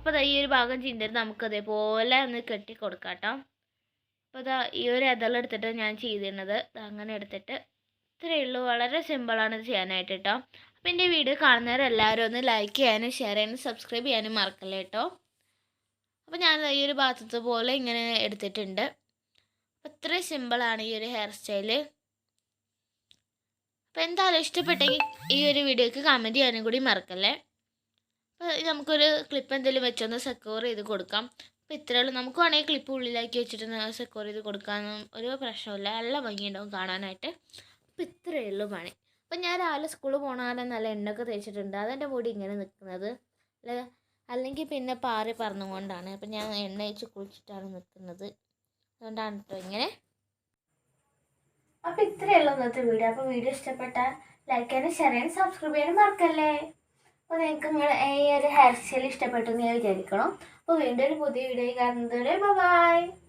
അപ്പോൾ ഈ ഒരു ഭാഗം ചെയ്തിട്ട് നമുക്ക് അതേപോലെ ഒന്ന് കെട്ടി കൊടുക്കാം കേട്ടോ. അപ്പോൾ ഈ ഒരു ഇതളെടുത്തിട്ട് ഞാൻ ചെയ്തിരുന്നത് അങ്ങനെ എടുത്തിട്ട് ഇത്രയേ ഉള്ളൂ. വളരെ സിമ്പിളാണ് ഇത് ചെയ്യാനായിട്ട് കേട്ടോ. അപ്പോൾ എൻ്റെ വീഡിയോ കാണുന്നവരെല്ലാവരും ഒന്ന് ലൈക്ക് ചെയ്യാനും ഷെയർ ചെയ്യാനും സബ്സ്ക്രൈബ് ചെയ്യാനും മറക്കല്ലേ കേട്ടോ. അപ്പോൾ ഞാൻ ഈ ഒരു ഭാഗത്തെ പോലെ ഇങ്ങനെ എടുത്തിട്ടുണ്ട്. അപ്പോൾ ഇത്രയും സിമ്പിളാണ് ഈ ഒരു ഹെയർ സ്റ്റൈല്. അപ്പോൾ എന്തായാലും ഇഷ്ടപ്പെട്ടെങ്കിൽ ഈ ഒരു വീഡിയോക്ക് കമൻറ്റ് ചെയ്യാനും കൂടി മറക്കല്ലേ. അപ്പോൾ നമുക്കൊരു ക്ലിപ്പ് എന്തെങ്കിലും വെച്ചൊന്ന് സെക്യൂർ ചെയ്ത് കൊടുക്കാം. അപ്പോൾ ഇത്രയേ ഉള്ളൂ. നമുക്ക് വേണമെങ്കിൽ ക്ലിപ്പ് ഉള്ളിലാക്കി വെച്ചിട്ട് സെക്യൂർ ചെയ്ത് കൊടുക്കാനൊന്നും ഒരു പ്രശ്നമില്ല. നല്ല ഭംഗിയുണ്ടാവും കാണാനായിട്ട്. അപ്പോൾ ഇത്രയേ ഉള്ളൂ പണി. അപ്പം ഞാൻ രാവിലെ സ്കൂളിൽ പോകണാലും നല്ല എണ്ണയൊക്കെ തേച്ചിട്ടുണ്ട്. അതെൻ്റെ മുടി ഇങ്ങനെ നിൽക്കുന്നത് അല്ലെങ്കിൽ പിന്നെ പാറി പറന്നുകൊണ്ടാണ്. അപ്പം ഞാൻ എണ്ണ തേച്ച് കുളിച്ചിട്ടാണ് നിൽക്കുന്നത്. അതുകൊണ്ടാണ് കേട്ടോ ഇങ്ങനെ. അപ്പോൾ ഇത്രയേ ഉള്ളൂ ഇന്നത്തെ വീഡിയോ. അപ്പോൾ വീഡിയോ ഇഷ്ടപ്പെട്ടാൽ ലൈക്ക് ചെയ്യാനും ഷെയർ ചെയ്യാനും സബ്സ്ക്രൈബ് ചെയ്യാനും മറക്കല്ലേ. അപ്പോൾ നിങ്ങൾക്ക് ഈ ഒരു ഹെയർ സ്റ്റൈൽ ഇഷ്ടപ്പെട്ടു എന്ന് ഞാൻ വിചാരിക്കണം. അപ്പോൾ വീണ്ടും ഒരു പുതിയ വീഡിയോ കാണുന്നത് വരെ ബൈ.